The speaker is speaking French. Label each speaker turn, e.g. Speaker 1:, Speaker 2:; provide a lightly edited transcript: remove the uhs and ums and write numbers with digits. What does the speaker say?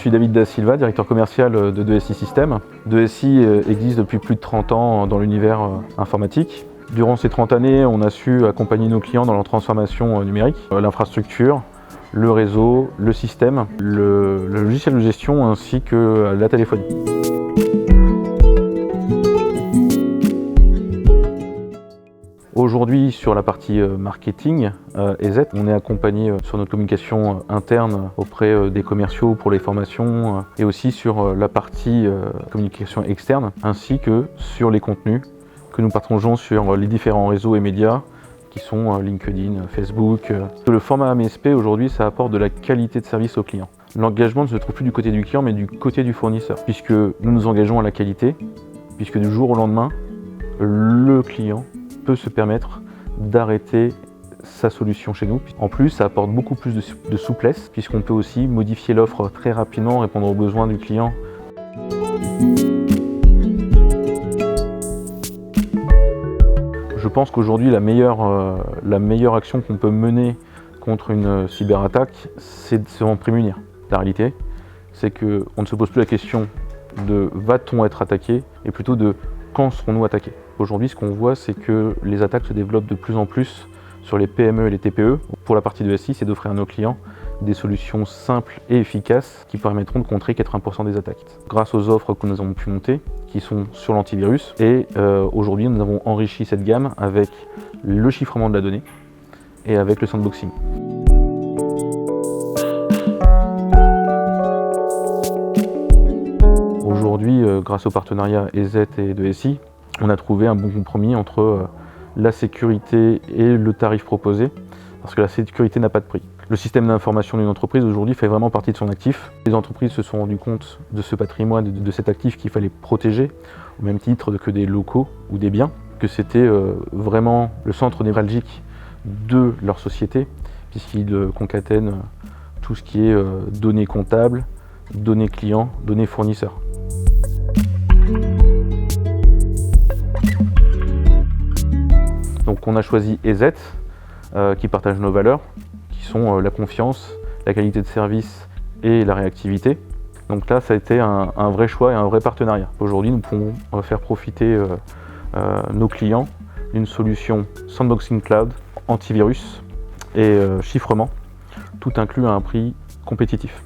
Speaker 1: suis David Da Silva, directeur commercial de 2SI System. 2SI existe depuis plus de 30 ans dans l'univers informatique. Durant ces 30 années, on a su accompagner nos clients dans leur transformation numérique, l'infrastructure, le réseau, le système, le logiciel de gestion ainsi que la téléphonie. Aujourd'hui, sur la partie marketing EZ, on est accompagné sur notre communication interne auprès des commerciaux pour les formations et aussi sur la partie communication externe, ainsi que sur les contenus que nous partageons sur les différents réseaux et médias qui sont LinkedIn, Facebook. Le format AMSP aujourd'hui, ça apporte de la qualité de service au client. L'engagement ne se trouve plus du côté du client, mais du côté du fournisseur, puisque nous nous engageons à la qualité, puisque du jour au lendemain, le client peut se permettre d'arrêter sa solution chez nous. En plus, ça apporte beaucoup plus de souplesse, puisqu'on peut aussi modifier l'offre très rapidement, répondre aux besoins du client. Je pense qu'aujourd'hui, la meilleure action qu'on peut mener contre une cyberattaque, c'est de s'en prémunir. La réalité, c'est qu'on ne se pose plus la question de va-t-on être attaqué, et plutôt de quand serons-nous attaqués. Aujourd'hui, ce qu'on voit, c'est que les attaques se développent de plus en plus sur les PME et les TPE. Pour la partie de SI, c'est d'offrir à nos clients des solutions simples et efficaces qui permettront de contrer 80% des attaques. Grâce aux offres que nous avons pu monter, qui sont sur l'antivirus, et aujourd'hui, nous avons enrichi cette gamme avec le chiffrement de la donnée et avec le sandboxing. Aujourd'hui, grâce au partenariat EZ et 2SI, on a trouvé un bon compromis entre la sécurité et le tarif proposé, parce que la sécurité n'a pas de prix. Le système d'information d'une entreprise aujourd'hui fait vraiment partie de son actif. Les entreprises se sont rendues compte de ce patrimoine, de cet actif qu'il fallait protéger, au même titre que des locaux ou des biens, que c'était vraiment le centre névralgique de leur société, puisqu'ils concatènent tout ce qui est données comptables, données clients, données fournisseurs. Donc on a choisi EZ, qui partage nos valeurs, qui sont la confiance, la qualité de service et la réactivité. Donc là, ça a été un vrai choix et un vrai partenariat. Aujourd'hui, nous pouvons faire profiter nos clients d'une solution Sandboxing Cloud, antivirus et chiffrement, tout inclus à un prix compétitif.